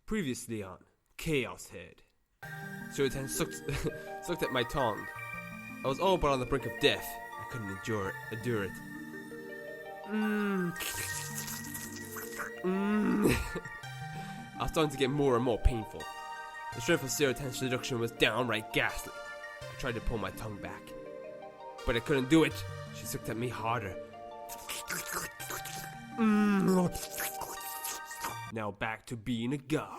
Previously on Chaos Head. Zero-Ten sucked at my tongue. I was all but on the brink of death. I couldn't endure it. I was starting to get more and more painful. The strength of Zero-Ten's seduction was downright ghastly. I tried to pull my tongue back, but I couldn't do it. She sucked at me harder. Now back to being a god.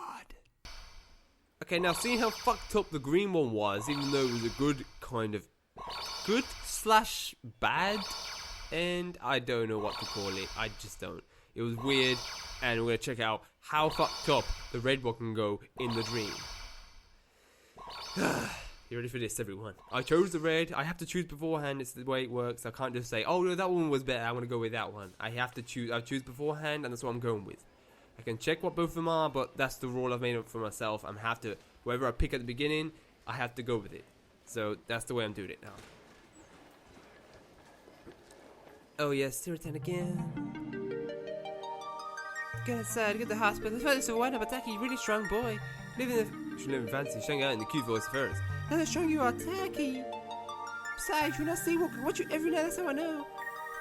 Okay, now seeing how fucked up the green one was, even though it was a good / bad, and I don't know what to call it. I just don't. It was weird, and we're gonna check out how fucked up the red one can go in the dream. You ready for this, everyone? I chose the red. I have to choose beforehand. It's the way it works. I can't just say, oh no, that one was better, I want to go with that one. I have to choose. I choose beforehand, and that's what I'm going with. I can check what both of them are, but that's the rule I've made up for myself. I'm have to, whatever I pick at the beginning, I have to go with it. So that's the way I'm doing it now. Oh yes, Zero-Ten again. Get outside, get to the hospital. It's a wind-up attack. He's a really strong boy. Should live in fancy, showing out in the cute voice of hers. Now they're showing you are tacky. Besides, you're not sleepwalking. Watch you every night, that's how I know.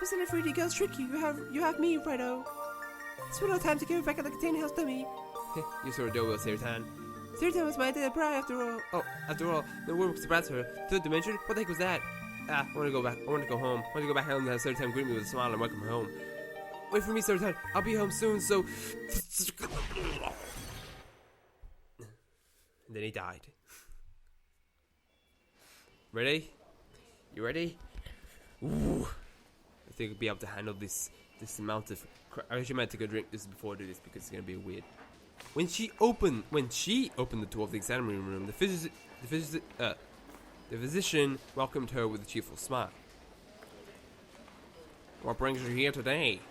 Listen, if really girls trick you, you have me, Fredo. Spend no time to get back at the container house dummy. You sort of do well, Zero-Ten. Zero-Ten was my dead bride after all. Oh, after all, the world surprised her. Third dimension? What the heck was that? I want to go back. I want to go home. I want to go back home and have Zero-Ten greet me with a smile and welcome me home. Wait for me, Zero-Ten. I'll be home soon, so... And then he died. Ready? You ready? Ooh. I think I'll be able to handle this amount of... I actually might take a drink this before I do this because it's gonna be weird. When she opened the door of the examining room, the physician welcomed her with a cheerful smile. What brings you here today?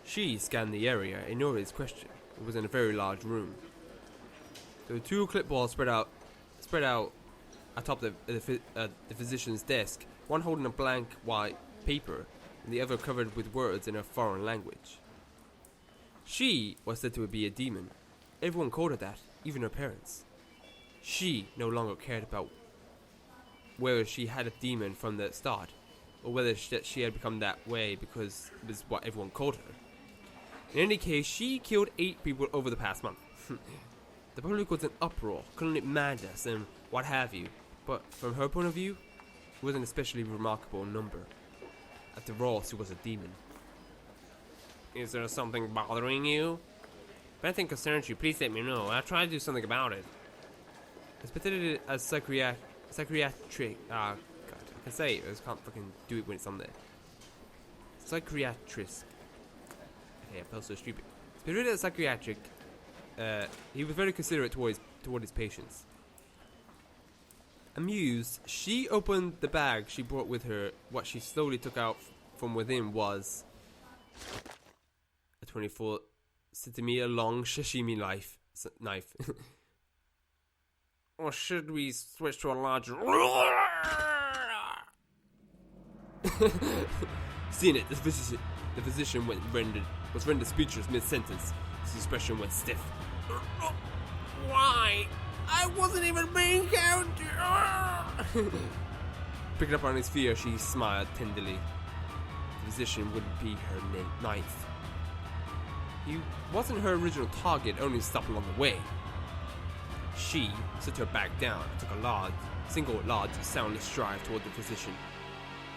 She scanned the area, ignored his question. It was in a very large room. There were 2 clipboards spread out atop the physician's desk, one holding a blank white paper, and the other covered with words in a foreign language. She was said to be a demon. Everyone called her that, even her parents. She no longer cared about whether she had a demon from the start, or whether she had become that way because it was what everyone called her. In any case, she killed 8 people over the past month. The public was in uproar, calling it madness and what have you, but from her point of view, it was an especially remarkable number. After all, she was a demon. Is there something bothering you? If anything concerns you, please let me know. I'll try to do something about it. It's presented as psychiatric. God, I can say it. I just can't fucking do it when it's on there. Psychiatrist. Okay, I felt so stupid. It's presented as psychiatric. He was very considerate toward his patients. Amused, she opened the bag she brought with her. What she slowly took out from within was a 24-centimeter long sashimi knife. Or should we switch to a larger? Seeing it, the physician was rendered speechless mid-sentence. His expression went stiff. Why? I wasn't even being counted. Picking up on his fear, she smiled tenderly. The physician wouldn't be her knife. He wasn't her original target, only stopped along the way. She set her back down and took a single large, soundless drive toward the physician.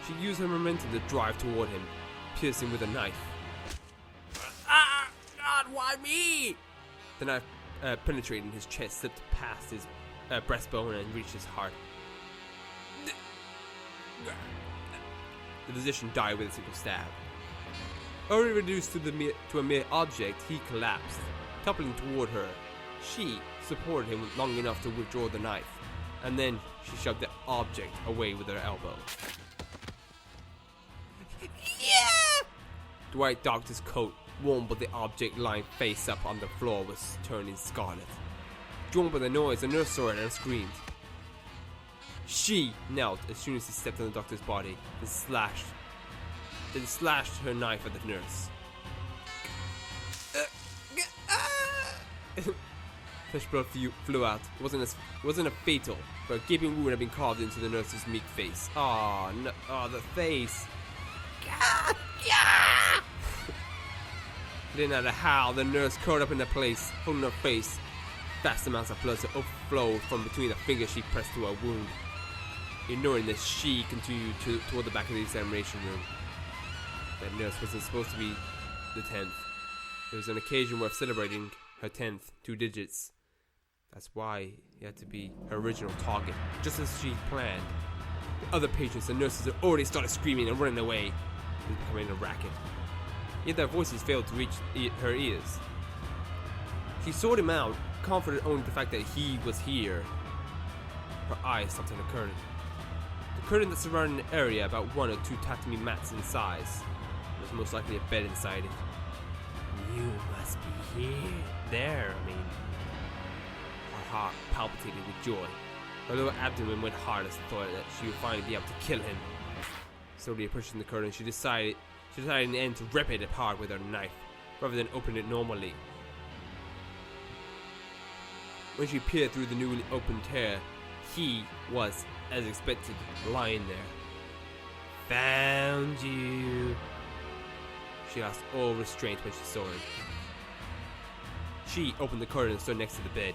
She used her momentum to drive toward him, piercing with a knife. Ah! God, why me? The knife penetrating his chest, slipped past his breastbone and reached his heart. The physician died with a single stab. Already reduced to a mere object, he collapsed, toppling toward her. She supported him long enough to withdraw the knife, and then she shoved the object away with her elbow. Yeah! Dwight docked his coat, warm but the object lying face up on the floor was turning scarlet. Drawn by the noise, the nurse saw it and screamed. She knelt as soon as he stepped on the doctor's body and slashed her knife at the nurse. Fresh blood flew out. It wasn't a fatal, but a gaping wound had been carved into the nurse's meek face. Oh, no. Oh, the face. Then at a howl, the nurse curled up in the place, holding her face. Vast amounts of blood overflowed from between the fingers she pressed to her wound. Ignoring this, she continued toward the back of the examination room. That nurse wasn't supposed to be the 10th. It was an occasion worth celebrating her 10th, 2 digits. That's why it had to be her original target, just as she planned. The other patients and nurses had already started screaming and running away. It was becoming a racket. Yet their voices failed to reach her ears. She sought him out, confident only in the fact that he was here. Her eyes stopped on the curtain. The curtain that surrounded an area about 1 or 2 tatami mats in size. There was most likely a bed inside it. You must be here. There, I mean. Her heart palpitated with joy. Her lower abdomen went hard as the thought that she would finally be able to kill him. Slowly approaching the curtain, she decided in the end to rip it apart with her knife, rather than open it normally. When she peered through the newly opened tear, he was, as expected, lying there. Found you. She lost all restraint when she saw him. She opened the curtain and stood next to the bed.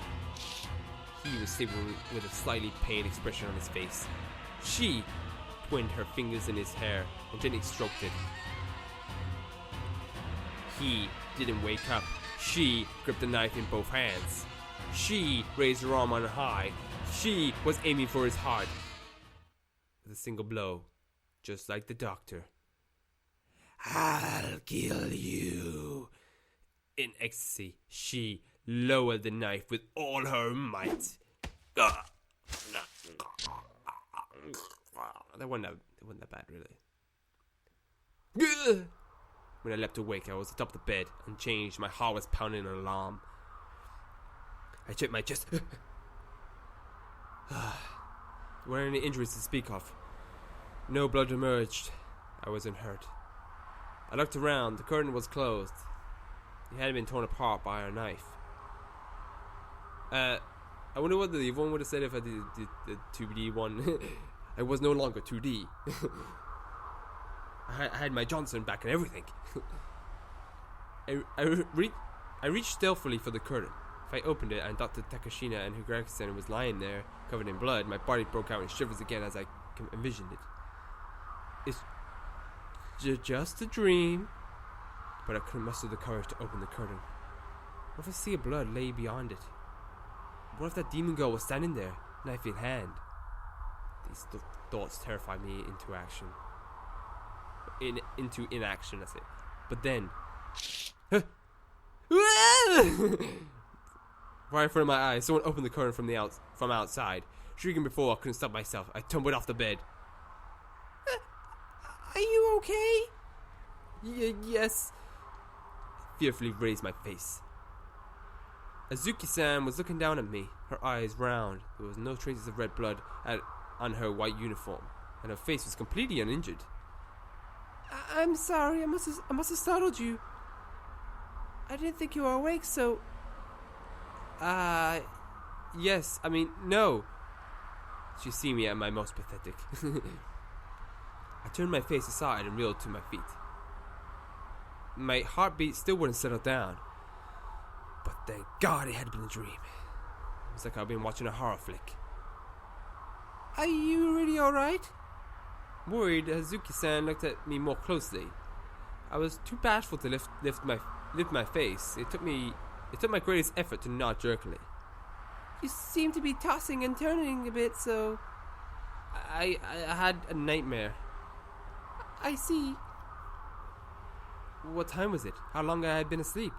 He was sleeping with a slightly pained expression on his face. She twined her fingers in his hair and gently stroked it. He didn't wake up. She gripped the knife in both hands. She raised her arm on high. She was aiming for his heart. With a single blow, just like the doctor. I'll kill you. In ecstasy, she lowered the knife with all her might. That wasn't that bad, really. When I leapt awake, I was atop the bed, unchanged. My heart was pounding in alarm. I checked my chest. Were any injuries to speak of? No blood emerged. I wasn't hurt. I looked around. The curtain was closed. It hadn't been torn apart by a knife. I wonder what the evil one would have said if I did the 2D one. I was no longer 2D. I had my Johnson back and everything. I reached stealthily for the curtain. If I opened it and Dr. Takashina and Higaraki-san was lying there, covered in blood, my body broke out in shivers again as I envisioned it. It's just a dream. But I couldn't muster the courage to open the curtain. What if a sea of blood lay beyond it? What if that demon girl was standing there, knife in hand? These thoughts terrified me into action. Into inaction, that's it. But then... right in front of my eyes, someone opened the curtain from outside. Shrieking before I couldn't stop myself, I tumbled off the bed. Are you okay? Yes. I fearfully raised my face. Azuki-san was looking down at me, her eyes round. There was no traces of red blood on her white uniform, and her face was completely uninjured. I'm sorry, I must have startled you. I didn't think you were awake, so... yes, I mean, no. She see me at my most pathetic. I turned my face aside and reeled to my feet. My heartbeat still wouldn't settle down. But thank God it had been a dream. It was like I'd been watching a horror flick. Are you really alright? Worried, Hazuki-san looked at me more closely. I was too bashful to lift my face. It took my greatest effort to nod jerkily. You seem to be tossing and turning a bit, so... I had a nightmare. I see. What time was it? How long I had been asleep?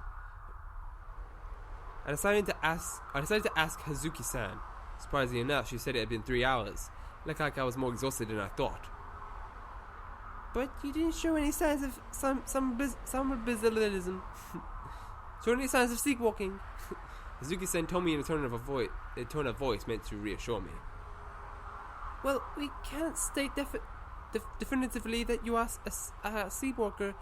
I decided to ask Hazuki-san. Surprisingly enough, she said it had been 3 hours. Looked like I was more exhausted than I thought. But you didn't show any signs of somnambulism. Show any signs of sleepwalking. Hazuki-san told me in a tone of voice meant to reassure me. Well, we can't state definitively that you are a sleepwalker,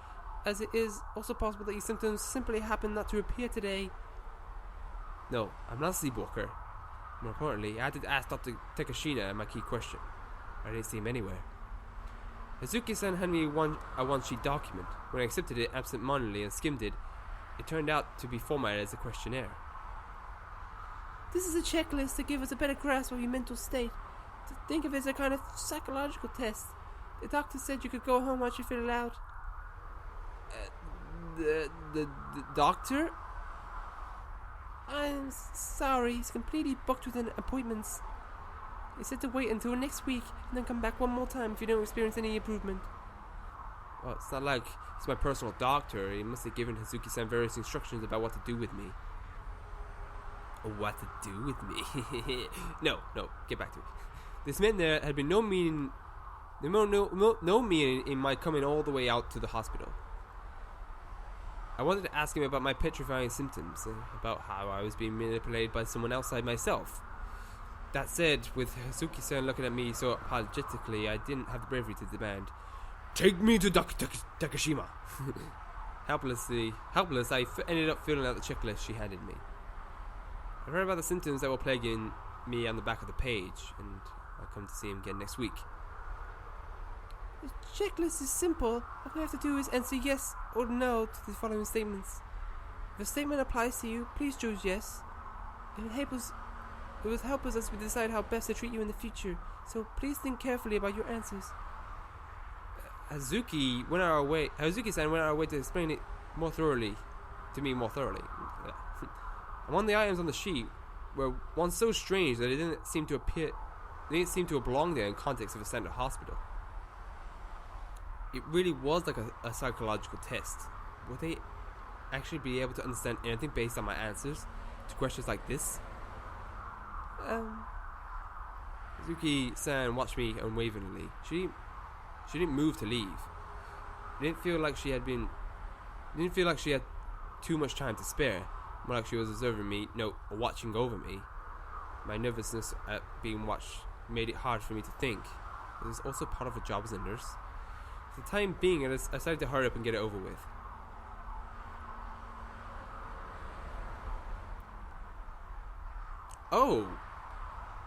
as it is also possible that your symptoms simply happen not to appear today. No, I'm not a sleepwalker. More importantly, I had to ask Dr. Takashina my key question. I didn't see him anywhere. Hazuki-san handed me a one-sheet document. When I accepted it absent-mindedly and skimmed it, it turned out to be formatted as a questionnaire. This is a checklist to give us a better grasp of your mental state. To think of it as a kind of psychological test. The doctor said you could go home once you fill it out. The doctor? I'm sorry, he's completely booked with appointments. He said to wait until next week and then come back one more time if you don't experience any improvement. Well, it's not like he's my personal doctor. He must have given Hazuki-san various instructions about what to do with me. What to do with me? No, get back to it. This meant there had been no meaning in my coming all the way out to the hospital. I wanted to ask him about my petrifying symptoms, about how I was being manipulated by someone outside myself. That said, with Hazuki-san looking at me so apologetically, I didn't have the bravery to demand, "Take me to Dr. Takashima." Helpless, I ended up filling out the checklist she handed me. I read about the symptoms that were plaguing me on the back of the page, and I'll come to see him again next week. The checklist is simple. All we have to do is answer yes or no to the following statements. If a statement applies to you, please choose yes. It will help us as we decide how best to treat you in the future, so please think carefully about your answers. Hazuki-san went out of our way to explain it more thoroughly. And one of the items on the sheet were one so strange that it didn't seem to belong there in context of a standard hospital. It really was like a psychological test. Would they actually be able to understand anything based on my answers to questions like this? Hazuki-san watched me unwaveringly. She didn't move to leave. It didn't feel like she had too much time to spare. More like she was observing me, watching over me. My nervousness at being watched made it hard for me to think. It was also part of a job as a nurse. For the time being, I decided to hurry up and get it over with.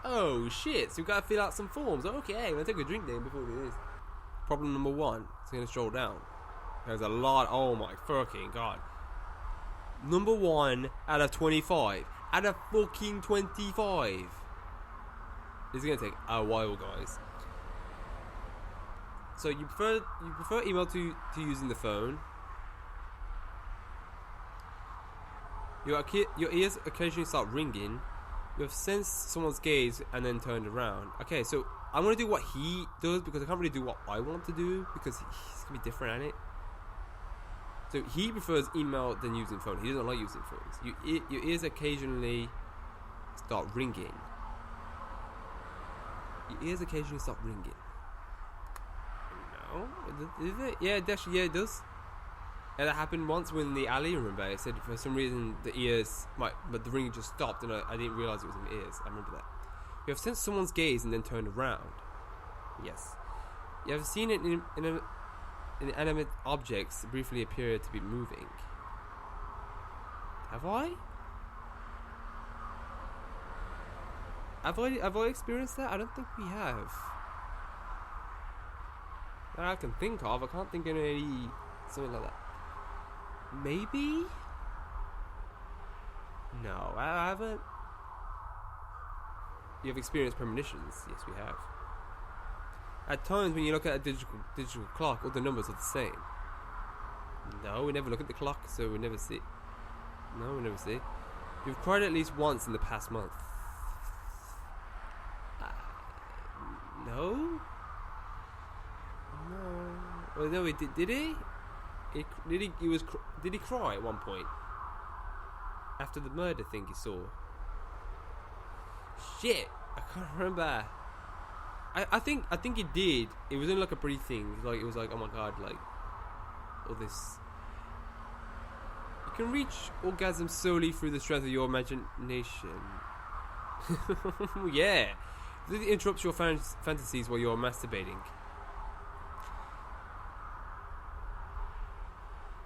Oh shit, so we've got to fill out some forms. Okay, I'm going to take a drink then before we do this. Problem number 1, it's going to scroll down. There's a lot, oh my fucking god. Number 1 out of 25. Out of fucking 25. This is going to take a while, guys. So you prefer email to using the phone. Your ears occasionally start ringing. You have sensed someone's gaze and then turned around. Okay, so I'm going to do what he does because I can't really do what I want to do because he's going to be different at it. So he prefers email than using phone. He doesn't like using phones. Your ears occasionally start ringing. Your ears occasionally start ringing. No? Is it? Yeah, it does. And that happened once when in the alley, remember? I said for some reason the ears but the ringing just stopped and I didn't realise it was in the ears. I remember that. You have sensed someone's gaze and then turned around. Yes. You have seen it in inanimate objects briefly appear to be moving. Have I? Have I experienced that? I don't think we have. That I can think of. I can't think of any something like that. Maybe? No, I haven't. You have experienced premonitions. Yes, we have. At times when you look at a digital clock, all the numbers are the same. No, we never look at the clock, so we never see it. No, we never see it. You've cried at least once in the past month. No? No. Well, no, did he? Did he cry at one point? After the murder thing he saw? Shit! I can't remember. I think he did. It was only like a brief thing. Like it was like, oh my god, like all this. You can reach orgasm solely through the strength of your imagination. Yeah. It interrupts your fantasies while you're masturbating.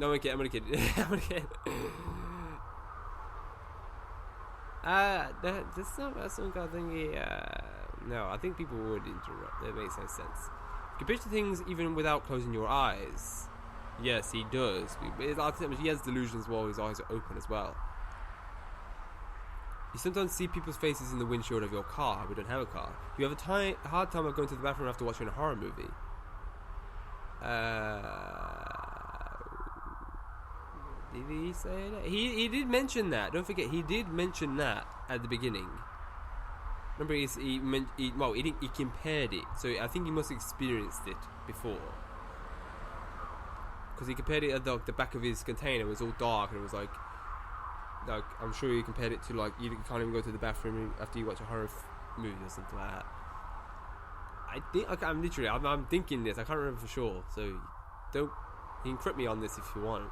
No, I'm gonna kid. I'm gonna kid. That's some kind of thing. No, I think people would interrupt. That makes no sense. You can picture things even without closing your eyes. Yes, he does. He has delusions while his eyes are open as well. You sometimes see people's faces in the windshield of your car. We don't have a car. You have a hard time of going to the bathroom after watching a horror movie. Did he say that? He did mention that. Don't forget, he did mention that at the beginning. Remember, he compared it. So I think he must have experienced it before. Because he compared it at the back of his container. It was all dark and it was like I'm sure he compared it to like you can't even go to the bathroom after you watch a horror movie or something like that. I think I'm thinking this. I can't remember for sure. So you can correct me on this if you want.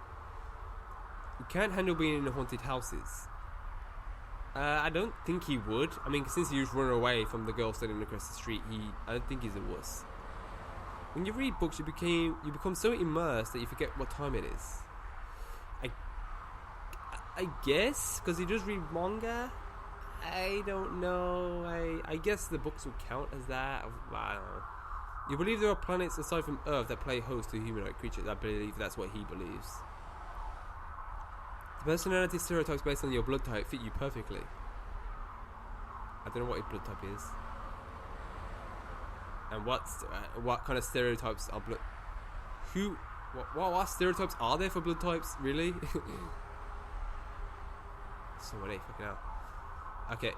You can't handle being in haunted houses. I don't think he would. I mean, since he was running away from the girl standing across the street, I don't think he's a wuss. When you read books, you become so immersed that you forget what time it is. I guess, because he does read manga. I don't know. I guess the books would count as that. I don't know. You believe there are planets aside from Earth that play host to humanoid creatures. I believe that's what he believes. The personality stereotypes based on your blood type fit you perfectly. I don't know what his blood type is. And what kind of stereotypes are blood... What stereotypes are there for blood types? Really? So what fucking hell. Okay,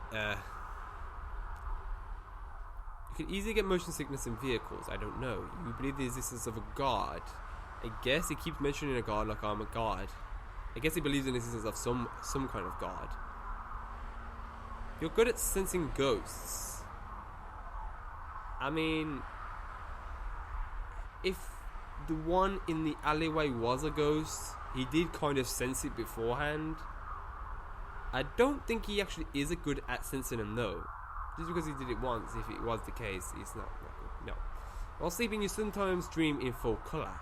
you can easily get motion sickness in vehicles. I don't know. You believe the existence of a god. I guess he keeps mentioning a god like I'm a god. I guess he believes in the existence of some kind of god. You're good at sensing ghosts. I mean, if the one in the alleyway was a ghost, he did kind of sense it beforehand. I don't think he actually is good at sensing them though. Just because he did it once, if it was the case, it's not good. No. While sleeping, you sometimes dream in full colour.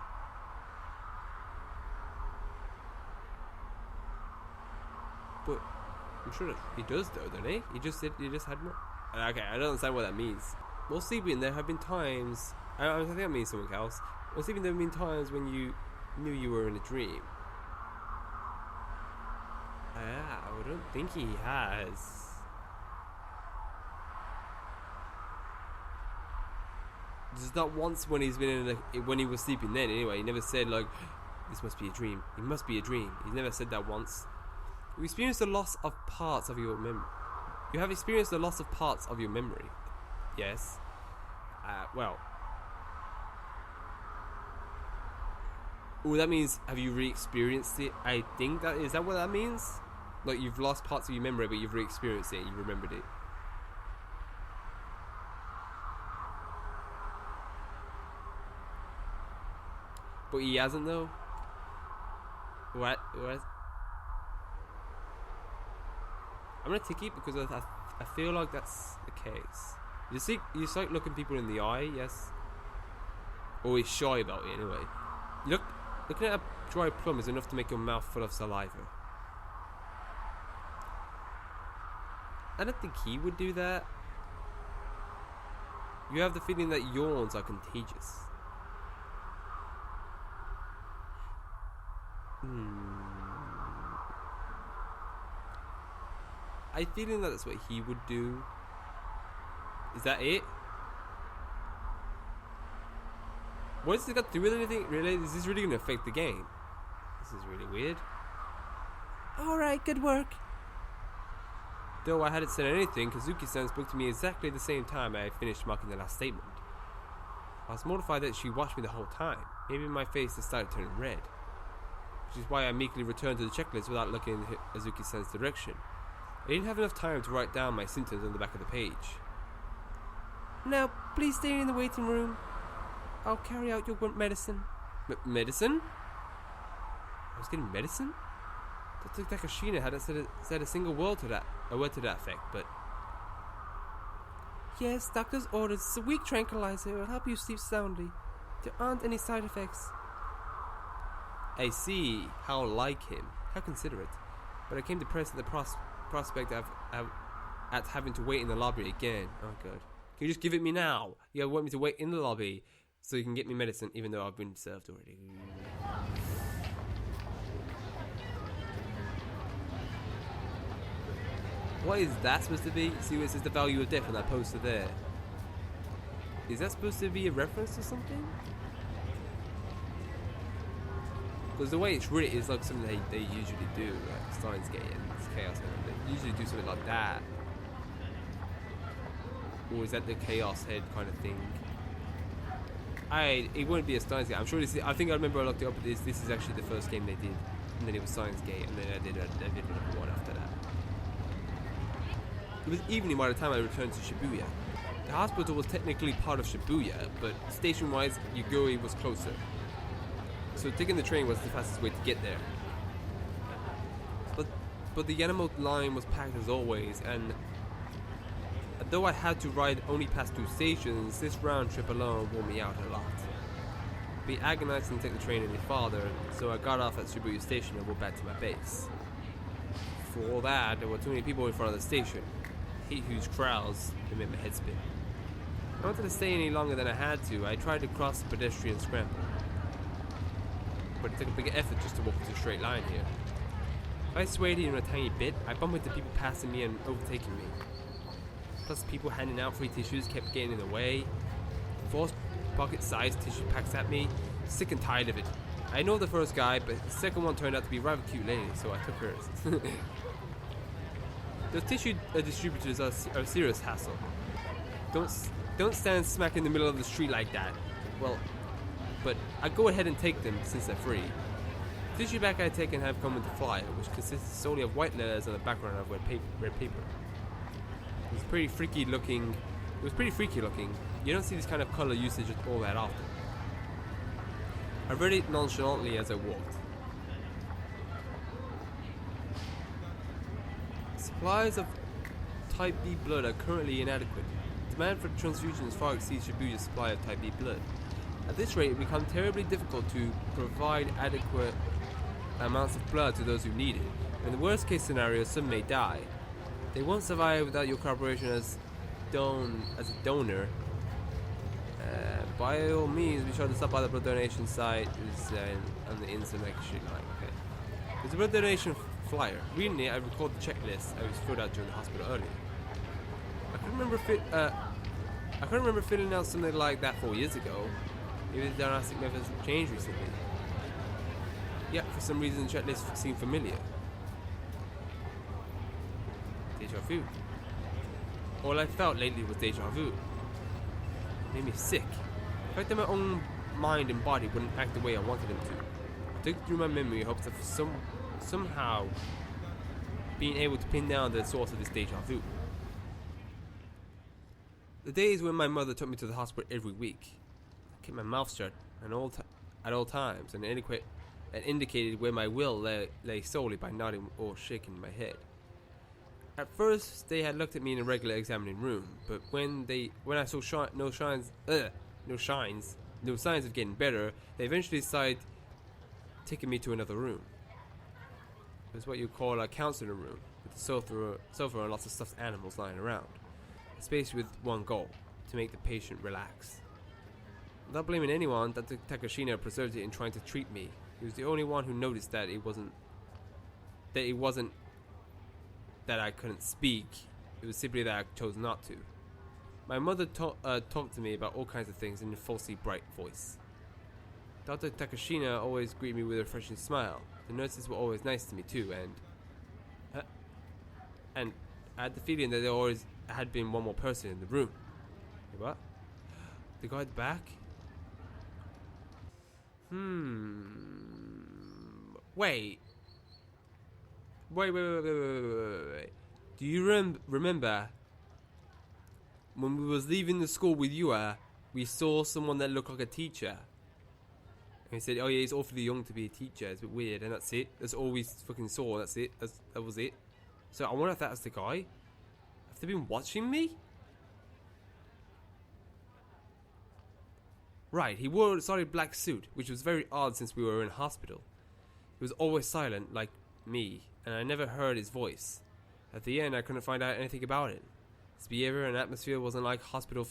But I'm sure that he does though, doesn't he? He just had more. Okay, I don't understand what that means. While sleeping, there have been times. I think that means something else. While sleeping, there have been times when you knew you were in a dream. I don't think he has. Just not once when he's been when he was sleeping. Then anyway, he never said like, "This must be a dream. It must be a dream." He's never said that once. You experienced the loss of parts of your memory. You have experienced the loss of parts of your memory. Yes. Well. Oh, that means have you re-experienced it? I think that is that what that means? Like you've lost parts of your memory, but you've re-experienced it. You remembered it. But he hasn't though. What? I'm gonna tick it because I feel like that's the case. You start looking people in the eye, yes. Or he's shy about it anyway. Looking at a dry plum is enough to make your mouth full of saliva. I don't think he would do that. You have the feeling that yawns are contagious. I'm feeling that that's what he would do. Is that it? What has this got to do with anything? Really? Is this really going to affect the game? This is really weird. Alright, good work. Though I hadn't said anything, Kazuki-san spoke to me exactly at the same time I finished marking the last statement. I was mortified that she watched me the whole time. Maybe my face had started turning red. Which is why I meekly returned to the checklist without looking in Kazuki-san's direction. I didn't have enough time to write down my symptoms on the back of the page. Now, please stay in the waiting room. I'll carry out your medicine. Medicine? I was getting medicine? Dr. Takashina hadn't said a single word to that effect, but... Yes, doctor's orders. It's a weak tranquilizer. It will help you sleep soundly. There aren't any side effects. I see. How like him. How considerate. But I became depressed at the prospect at having to wait in the lobby again. Oh god. Can you just give it me now? You want me to wait in the lobby so you can get me medicine even though I've been served already. What is that supposed to be? See where it says the value of death on that poster there? Is that supposed to be a reference to something? Because the way it's written is like something they usually do, like Steins Gate and Chaos Head. They usually do something like that. Or is that the Chaos Head kind of thing? It wouldn't be a Steins Gate. I'm sure this is, I think I remember I looked it up, but this is actually the first game they did. And then it was Steins Gate, and then I did another one after that. It was evening by the time I returned to Shibuya. The hospital was technically part of Shibuya, but station-wise, Yugoi was closer. So taking the train was the fastest way to get there. But the Yanamo line was packed as always, and though I had to ride only past 2 stations, this round trip alone wore me out a lot. It'd be agonizing to take the train any farther, so I got off at Shibuya station and went back to my base. For all that, there were too many people in front of the station. Hate huge crowds that made my head spin. I wanted to stay any longer than I had to. I tried to cross the pedestrian scramble, but it took a big effort just to walk into a straight line here. If I swayed even a tiny bit, I bumped into people passing me and overtaking me. Plus people handing out free tissues kept getting in the way. Forced pocket-sized tissue packs at me. Sick and tired of it. I know the first guy, but the second one turned out to be a rather cute lady, so I took hers. Those tissue distributors are a serious hassle. Don't stand smack in the middle of the street like that. Well, but I go ahead and take them since they're free. The tissue bag I take and have come with a flyer, which consists solely of white letters on the background of red paper. It was pretty freaky looking. You don't see this kind of color usage all that often. I read it nonchalantly as I walked. Supplies of type B blood are currently inadequate. Demand for transfusions far exceeds Shibuya's supply of type B blood. At this rate, it will become terribly difficult to provide adequate amounts of blood to those who need it. In the worst case scenario, some may die. They won't survive without your cooperation as a donor. By all means, be sure to stop by the blood donation site. It's on the instant street line. Okay. There's a blood donation flyer. Reading it, I recalled the checklist I was filled out during the hospital earlier. I couldn't remember filling out something like that 4 years ago. Maybe the diagnostic methods have changed recently. Yeah, for some reason the checklist seemed familiar. Deja vu. All I felt lately was deja vu. It made me sick. I felt that my own mind and body wouldn't act the way I wanted them to. I took through my memory in hopes of somehow being able to pin down the source of this deja vu. The days when my mother took me to the hospital every week, I kept my mouth shut at all times and indicated where my will lay solely by nodding or shaking my head. At first, they had looked at me in a regular examining room, but when I saw no signs of getting better, they eventually decided taking me to another room. It was what you call a counselor room, with a sofa and lots of stuffed animals lying around. A space with one goal: to make the patient relax. Without blaming anyone, Dr. Takashina preserved it in trying to treat me. He was the only one who noticed that it wasn't that I couldn't speak. It was simply that I chose not to. My mother talked to me about all kinds of things in a falsely bright voice. Dr. Takashina always greeted me with a refreshing smile. The nurses were always nice to me too, and I had the feeling that there always had been one more person in the room. What? The guy at the back? Wait. Do you remember when we was leaving the school with you? We saw someone that looked like a teacher. And he said, "Oh yeah, he's awfully young to be a teacher. It's a bit weird." And that's it. That's all we fucking saw. That's it. That was it. So I wonder if that was the guy. Have they been watching me? Right, he wore a solid black suit, which was very odd since we were in hospital. He was always silent, like me, and I never heard his voice. At the end, I couldn't find out anything about it. His behavior and atmosphere wasn't like a hospital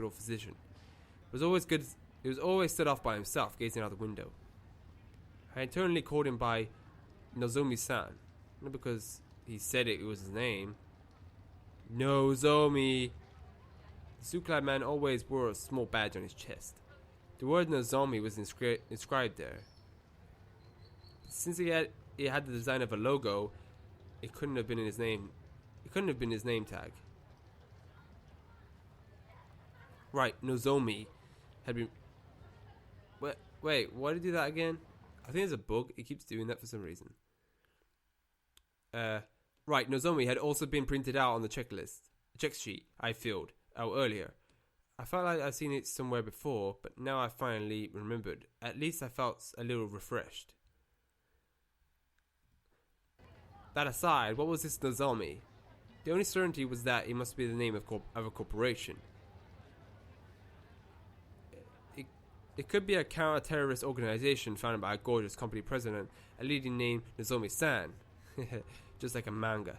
physician. It was always good. He was always stood off by himself, gazing out the window. I internally called him by Nozomi-san, not because he said it was his name. Nozomi. The suit-clad man always wore a small badge on his chest. The word Nozomi was inscribed there. Since it had the design of a logo, it couldn't have been in his name. It couldn't have been his name tag. Right, Nozomi had been. Wait, why did it do that again? I think it's a bug. It keeps doing that for some reason. Right, Nozomi had also been printed out on the check sheet I filled out earlier. I felt like I'd seen it somewhere before, but now I finally remembered. At least I felt a little refreshed. That aside, what was this Nozomi? The only certainty was that it must be the name of a corporation. It could be a counter-terrorist organization founded by a gorgeous company president, a leading name Nozomi-san. Just like a manga.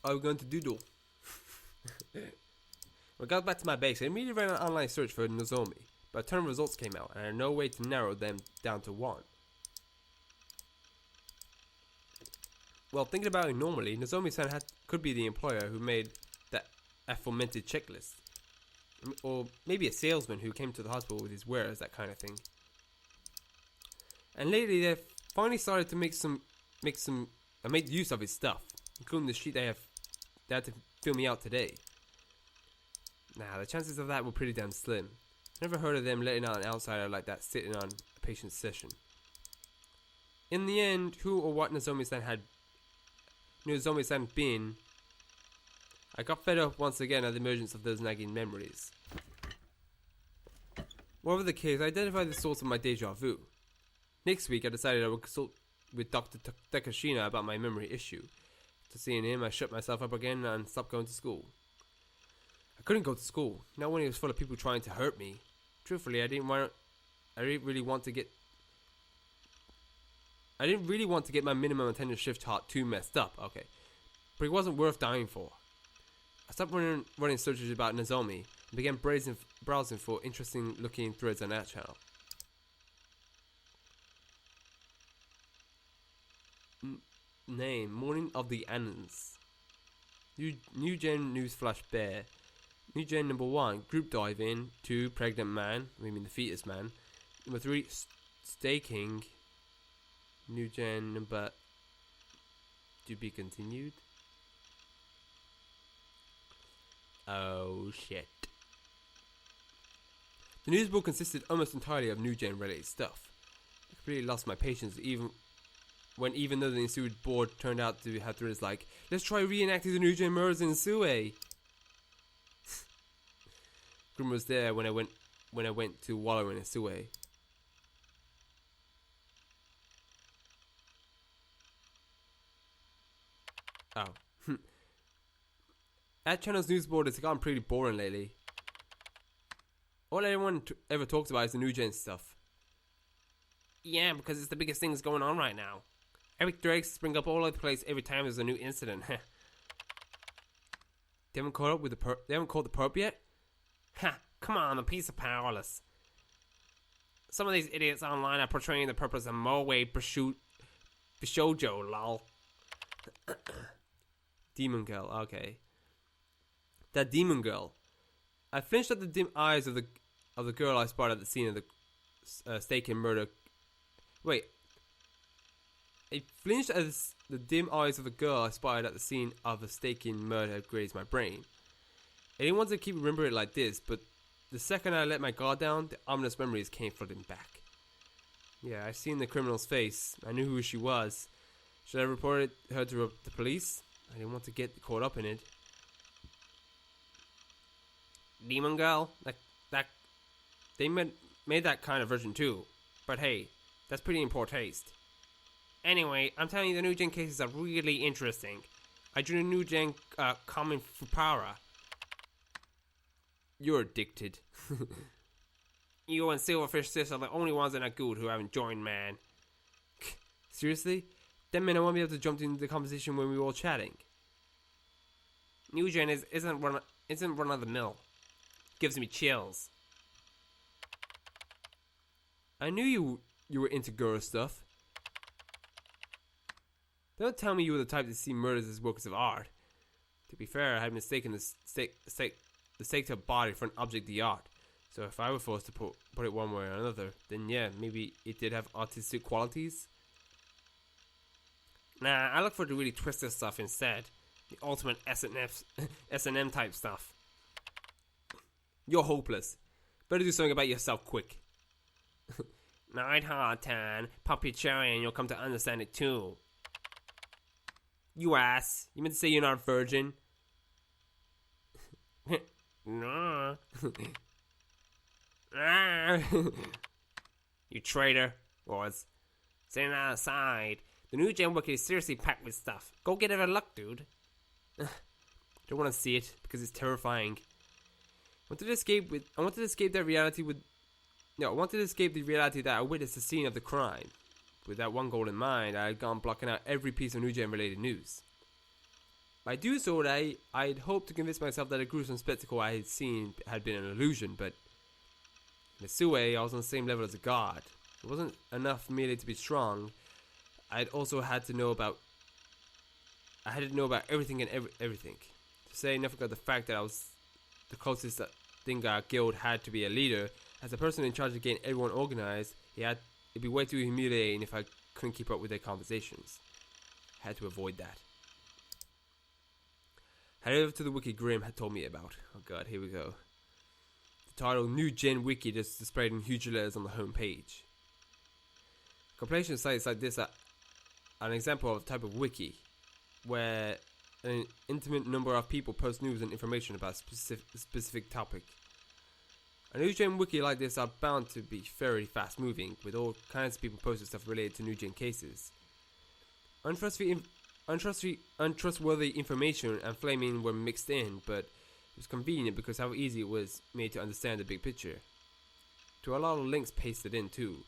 Are we going to doodle? I got back to my base. I immediately ran an online search for Nozomi, but a ton of results came out, and I had no way to narrow them down to one. Well, thinking about it normally, Nozomi-san could be the employer who made that aforementioned checklist. Or maybe a salesman who came to the hospital with his wares, that kind of thing. And lately they finally started to make use of his stuff, including the sheet they had to fill me out today. Nah, the chances of that were pretty damn slim. Never heard of them letting out an outsider like that sitting on a patient's session. In the end, who or what Nozomi-san been, I got fed up once again at the emergence of those nagging memories. Whatever the case, I identified the source of my deja vu. Next week, I decided I would consult with Dr. Takashina about my memory issue. After seeing him, I shut myself up again and stopped going to school. I couldn't go to school, not when it was full of people trying to hurt me. Truthfully, I didn't really want to get my minimum attendance shift chart too messed up, okay. But it wasn't worth dying for. I stopped running searches about Nozomi and began browsing for interesting looking threads on that channel. Name, Morning of the Annans. New Gen News Flash Bear. New Gen number 1, Group Dive In. 2, Pregnant Man, we mean the fetus man. Number 3, Staking. New Gen number to be continued. Oh shit. The news book consisted almost entirely of New Gen related stuff. I completely lost my patience even though the ensuing board turned out to have threads like, let's try reenacting the New Gen murders in Sue. Grim was there when I went to wallow in a Sue. Oh. That channel's news board has gotten pretty boring lately. All anyone ever talks about is the New Gen stuff. Yeah, because it's the biggest things going on right now. Epic Drakes spring up all over the place every time there's a new incident. They haven't caught the perp yet? Ha! Come on, the piece of powerless. Some of these idiots online are portraying the purpose of Moe Bishojo, lol. Demon girl, okay. That demon girl. I flinched at the dim eyes of the girl I spotted at the scene of the stake and murder. Wait. I flinched at the dim eyes of the girl I spotted at the scene of the staking murder grazed my brain. I didn't want to keep remembering it like this, but the second I let my guard down, the ominous memories came flooding back. Yeah, I seen the criminal's face. I knew who she was. Should I report her to the police? I didn't want to get caught up in it. Demon girl? They made that kind of version too. But hey, that's pretty in poor taste. Anyway, I'm telling you, the new gen cases are really interesting. I drew a new gen common Fupara. You're addicted. You and Silverfish Sis are the only ones that are good who haven't joined, man. Seriously? That meant I won't be able to jump into the conversation when we were all chatting. New gen isn't run of the mill. Gives me chills. I knew you were into girl stuff. Don't tell me you were the type to see murders as works of art. To be fair, I had mistaken the stake of body for an object of art. So if I were forced to put it one way or another, then yeah, maybe it did have artistic qualities. Nah, I look for the really twisted stuff instead. The ultimate S&M type stuff. You're hopeless. Better do something about yourself quick. Night hard, Tan. Pop your cherry and you'll come to understand it too. You ass. You meant to say you're not a virgin? Nah. You traitor. Was. Sitting outside. The new gen wiki is seriously packed with stuff. Go get it a look, dude. Don't want to see it because it's terrifying. I wanted to escape the reality that I witnessed the scene of the crime. With that one goal in mind, I had gone blocking out every piece of new gen related news. By doing so, I'd hoped to convince myself that the gruesome spectacle I had seen had been an illusion, but in a Sue, I was on the same level as a god. It wasn't enough merely to be strong. I had to know about everything and everything. To say nothing of the fact that I was the closest that Dingar Guild had to be a leader. As a person in charge of getting everyone organized, it'd be way too humiliating if I couldn't keep up with their conversations. I had to avoid that. Head over to the wiki Grim had told me about. Oh god, here we go. The title New Gen Wiki is displayed in huge letters on the home page. Compilation sites like this are an example of a type of wiki where an intimate number of people post news and information about a specific topic. A new gen wiki like this are bound to be very fast moving, with all kinds of people posting stuff related to new gen cases. Untrustworthy information and flaming were mixed in, but it was convenient because how easy it was made to understand the big picture. To a lot of links pasted in too.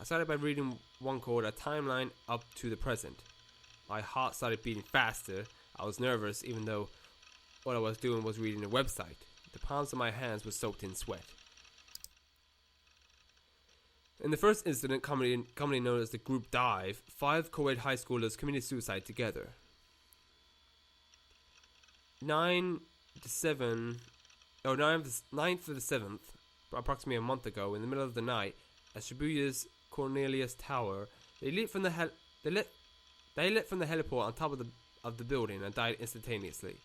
I started by reading one called A Timeline Up to the Present. My heart started beating faster. I was nervous, even though what I was doing was reading a website. The palms of my hands were soaked in sweat. In the first incident, commonly known as the Group Dive, 5 co-ed high schoolers committed suicide together. 9th of the 7th, approximately a month ago, in the middle of the night, at Shibuya's Cornelius Tower, they lit from the heliport on top of the building and died instantaneously.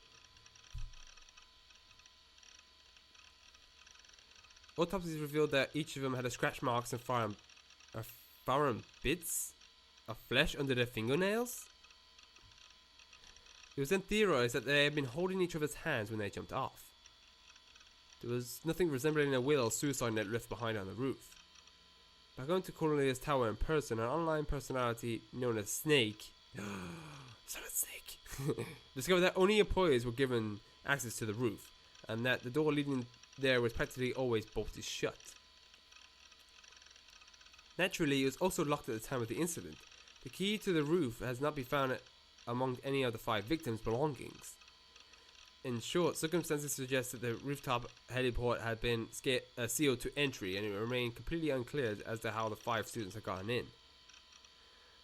Autopsies revealed that each of them had scratch marks and foreign bits of flesh under their fingernails. It was then theorized that they had been holding each other's hands when they jumped off. There was nothing resembling a will or suicide net left behind on the roof. By going to Cornelius Tower in person, an online personality known as Snake Solid Snake discovered that only employees were given access to the roof, and that the door leading there was practically always bolted shut. Naturally, it was also locked at the time of the incident. The key to the roof has not been found among any of the 5 victims' belongings. In short, circumstances suggest that the rooftop heliport had been sealed to entry, and it remained completely unclear as to how the 5 students had gotten in.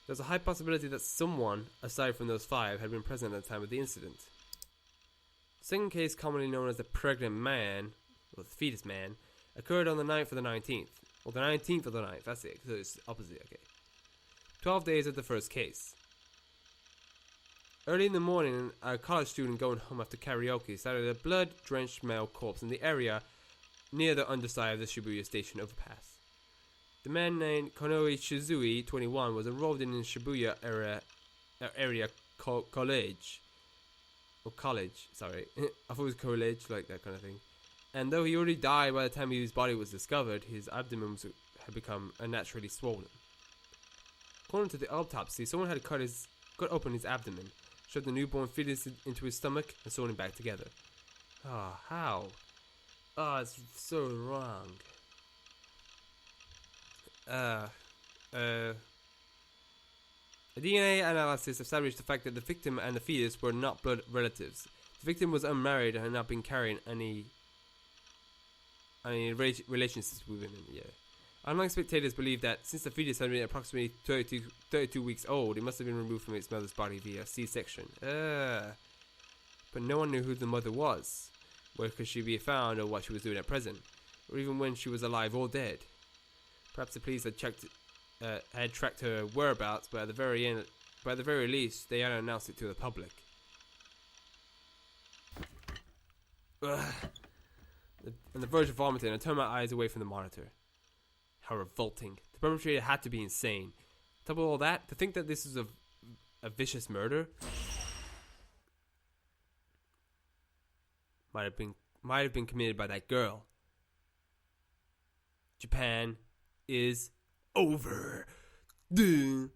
There's a high possibility that someone, aside from those 5, had been present at the time of the incident. The second case, commonly known as the pregnant man, or the fetus man, occurred on the 9th of the 19th. Well, the 19th of the 9th, that's it, so it's opposite, okay. 12 days of the first case. Early in the morning, a college student going home after karaoke sighted a blood-drenched male corpse in the area near the underside of the Shibuya Station overpass. The man named Konoe Shizui, 21, was enrolled in the Shibuya area college. Or college, sorry. I thought it was college, like that kind of thing. And though he already died by the time his body was discovered, his abdomen had become unnaturally swollen. According to the autopsy, someone had cut open his abdomen, shoved the newborn fetus into his stomach, and sewn him back together. Ah, how? Ah, it's so wrong. A DNA analysis established the fact that the victim and the fetus were not blood relatives. The victim was unmarried and had not been carrying any relationships with women. Yeah. Online spectators believe that since the fetus had been approximately 32 weeks old, it must have been removed from its mother's body via C-section. But no one knew who the mother was, where could she be found, or what she was doing at present, or even when she was alive or dead. Perhaps the police had tracked her whereabouts, but at the very least, they hadn't announced it to the public. Ugh. On the verge of vomiting, I turned my eyes away from the monitor. How revolting. The perpetrator had to be insane. On top of all that, to think that this is a vicious murder might have been committed by that girl. Japan is over. Duh.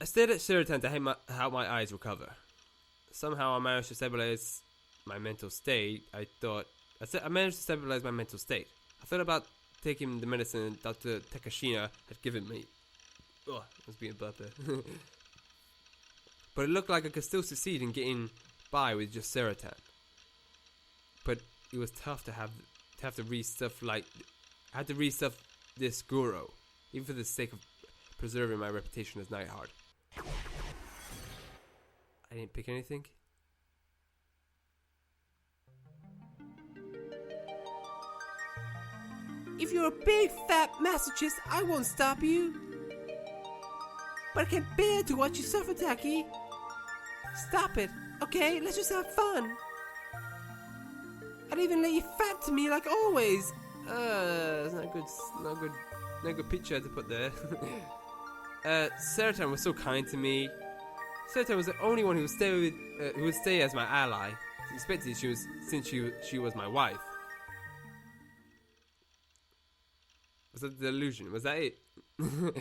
I stared at Sheraton to help my eyes recover. Somehow I managed to stabilize my mental state. I managed to stabilize my mental state. I thought about taking the medicine Dr. Takashina had given me. Oh, I was being burped there. But it looked like I could still succeed in getting by with just Sheraton. But it was tough to have to read stuff like I had to read stuff this guru, even for the sake of preserving my reputation as Nightheart. I didn't pick anything. If you're a big fat masochist, I won't stop you. But I can't bear to watch you suffer, Taki. Stop it, okay? Let's just have fun. I'd even let you fat to me like always. It's not good picture to put there. Sheraton was so kind to me. Sheraton was the only one who would stay as my ally. I expected since she was my wife. Was that the delusion? Was that it? I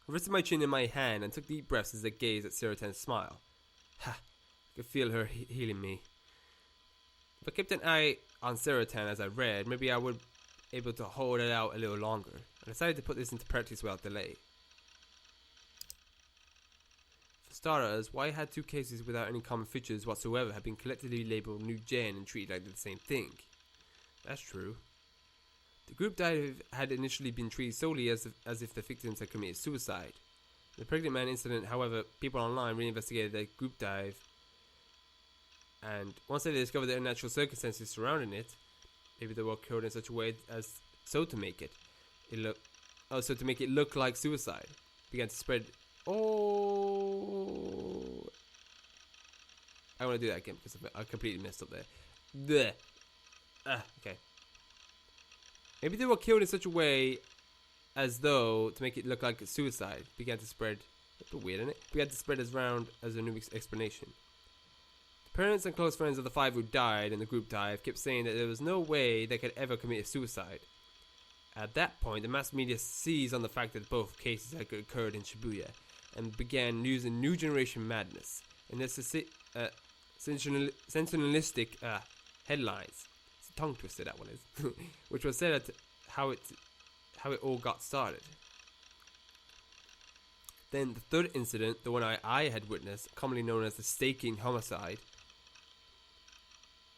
rested my chin in my hand and took deep breaths as I gazed at Sheraton's smile. Ha! I could feel her healing me. If I kept an eye on Sheraton as I read, maybe I would be able to hold it out a little longer. I decided to put this into practice without delay. For starters, why I had two cases without any common features whatsoever had been collectively labeled New Gen and treated like the same thing. That's true. The group dive had initially been treated solely as if the victims had committed suicide. The pregnant man incident, however, people online reinvestigated the group dive, and once they discovered the unnatural circumstances surrounding it, maybe they were killed in such a way as to make it look like suicide, began to spread. Oh, I want to do that again because I completely messed up there. Blech. Okay. Maybe they were killed in such a way as though to make it look like suicide began to spread. That's a bit weird, isn't it? Began to spread as round as a new explanation. The parents and close friends of the 5 who died in the group dive kept saying that there was no way they could ever commit suicide. At that point, the mass media seized on the fact that both cases had occurred in Shibuya and began using new generation madness in their sensationalistic headlines. Tongue twister, that one is. Which was said at how it all got started. Then the third incident, the one I had witnessed, commonly known as the staking homicide.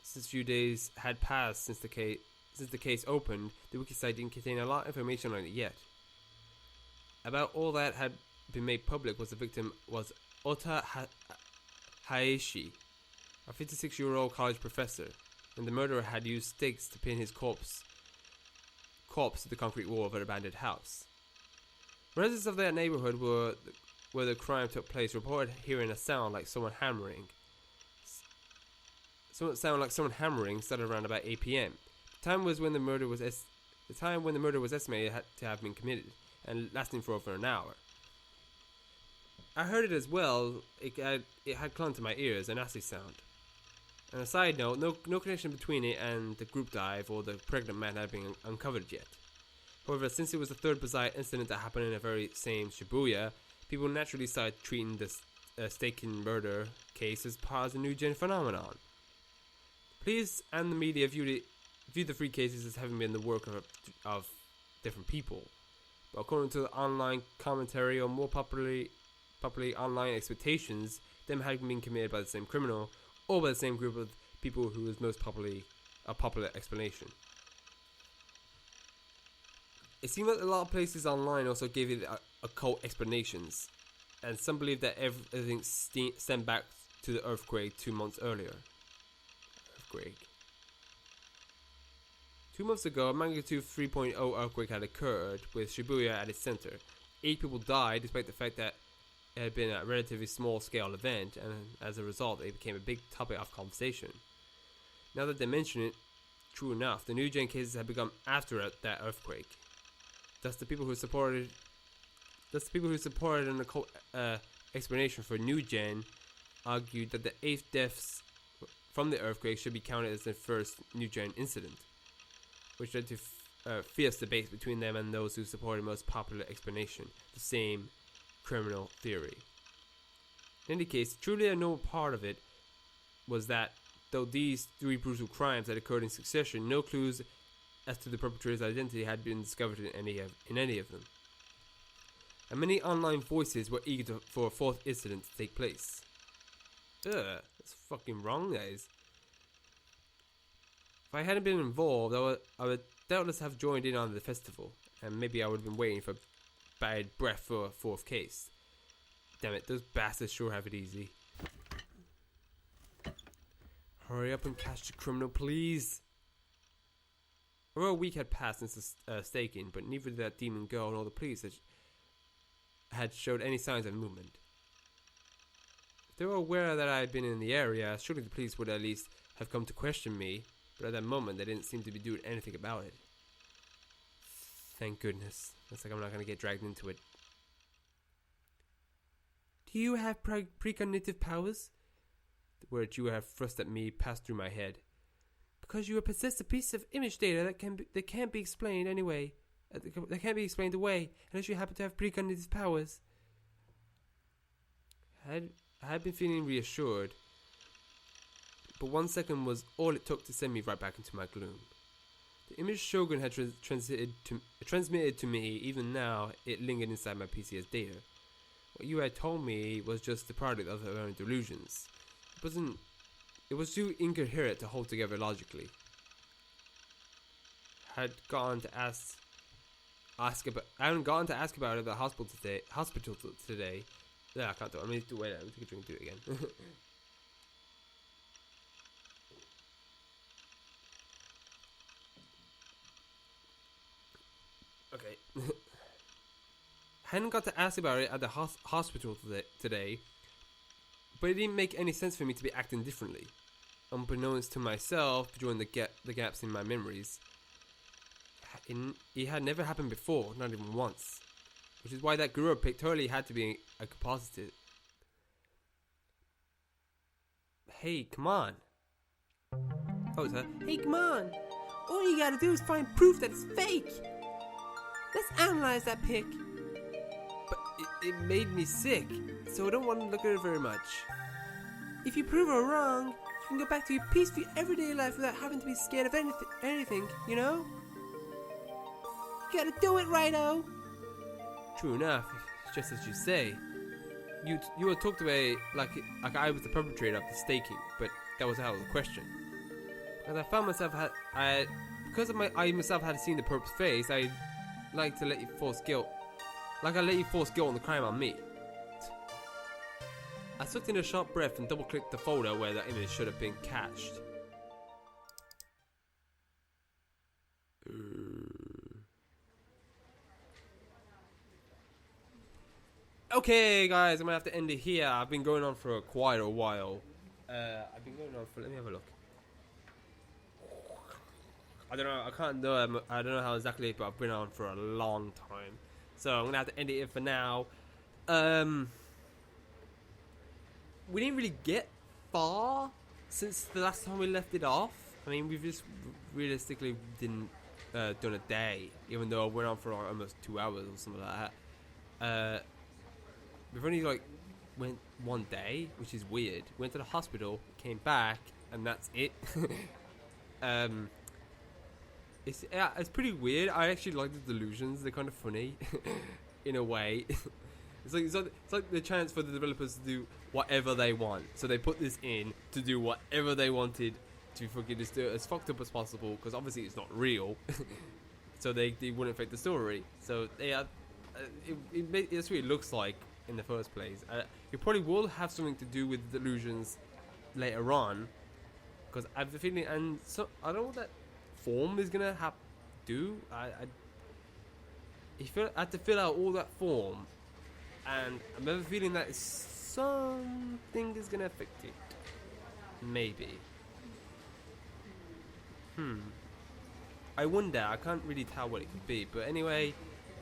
Since a few days had passed since the case opened, the wiki site didn't contain a lot of information on it yet. About all that had been made public was the victim was Ota Haeshi, a 56-year-old college professor, and the murderer had used stakes to pin his corpse to the concrete wall of an abandoned house. Residents of that neighborhood where the crime took place reported hearing a sound like someone hammering. Someone hammering started around about 8 p.m. The time when the murder was estimated to have been committed, and lasting for over an hour. I heard it as well. It had clung to my ears, a nasty sound. On a side note, no connection between it and the group dive or the pregnant man had been uncovered yet. However, since it was the third bizarre incident that happened in the very same Shibuya, people naturally started treating this staking murder case as part of the new gen phenomenon. Police and the media viewed the three cases as having been the work of different people. But according to the online commentary, or more popularly online expectations, them having been committed by the same criminal or by the same group of people who was most popular explanation. It seemed like a lot of places online also gave it occult explanations, and some believe that everything stemmed back to the earthquake 2 months earlier. 2 months ago, a magnitude 3.0 earthquake had occurred, with Shibuya at its center. 8 people died, despite the fact that it had been a relatively small-scale event, and as a result, it became a big topic of conversation. Now that they mention it, true enough, the new gen cases had begun after that earthquake. Thus, the people who supported an occult explanation for new gen argued that the 8 deaths from the earthquake should be counted as the first new gen incident, which led to fierce debates between them and those who supported the most popular explanation, the same criminal theory. In any case, truly a noble part of it was that, though these 3 brutal crimes had occurred in succession, no clues as to the perpetrator's identity had been discovered in any of them. And many online voices were eager for a 4th incident to take place. That's fucking wrong, guys. If I hadn't been involved, I would doubtless have joined in on the festival, and maybe I would have been waiting for bad breath for a 4th case. Damn it, those bastards sure have it easy. Hurry up and catch the criminal, please. Over a week had passed since the staking, but neither that demon girl nor the police had showed any signs of movement. If they were aware that I had been in the area, surely the police would at least have come to question me, but at that moment they didn't seem to be doing anything about it. Thank goodness. Looks like I'm not going to get dragged into it. Do you have precognitive powers? The words you have thrust at me passed through my head. Because you possess a piece of image data that can't be explained anyway. That can't be explained away unless you happen to have precognitive powers. I had been feeling reassured, but 1 second was all it took to send me right back into my gloom. The image Shogun had transmitted to me. Even now, it lingered inside my PC as data. What you had told me was just the product of her own delusions. It was too incoherent to hold together logically. I hadn't gotten to ask about it at the hospital today. Yeah, I can't do it. I'm going to wait. Let me take a drink and do it again. Okay. I hadn't got to ask about it at the hospital today, but it didn't make any sense for me to be acting differently. Unbeknownst to myself, during the gaps in my memories, it had never happened before, not even once. Which is why that guru pictorially had to be a composite. Hey, come on. Oh, it's her. Hey, come on. All you gotta do is find proof that it's fake. Let's analyze that pic. But it made me sick, so I don't want to look at it very much. If you prove her wrong, you can go back to your peaceful everyday life without having to be scared of anything, you know? You gotta do it, Righto. True enough, it's just as you say. You were talked away like I was the perpetrator of the staking, but that was out of the question. As I found myself I myself had seen the perp's face, I like to let you force guilt. Like I let you force guilt on the crime on me. I sucked in a sharp breath and double-clicked the folder where the image should have been cached. Okay, guys, I'm gonna have to end it here. I've been going on for quite a while. Let me have a look. I don't know. I don't know how exactly, but I've been on for a long time. So I'm gonna have to end it here for now. We didn't really get far, since the last time we left it off, I mean, we've just realistically done a day, even though I went on for like almost 2 hours or something like that. We've only like went one day, which is weird. Went to the hospital, came back, and that's it. It's pretty weird. I actually like the delusions. They're kind of funny, in a way. It's like the chance for the developers to do whatever they want. So they put this in to do whatever they wanted to fucking just do it as fucked up as possible, because obviously it's not real. So they wouldn't affect the story. So they are. That's what it looks like in the first place. It probably will have something to do with the delusions later on, because I have the feeling, and so I don't know what that form is gonna do. I had to fill out all that form, and I'm never feeling that something is gonna affect it. Maybe. I wonder. I can't really tell what it could be, but anyway,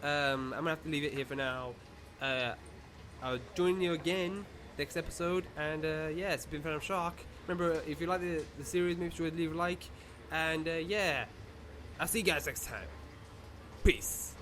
I'm gonna have to leave it here for now. I'll join you again next episode, and yeah, it's been Phantom Shark. Remember, if you like the series, make sure to leave a like, and yeah, I'll see you guys next time. Peace.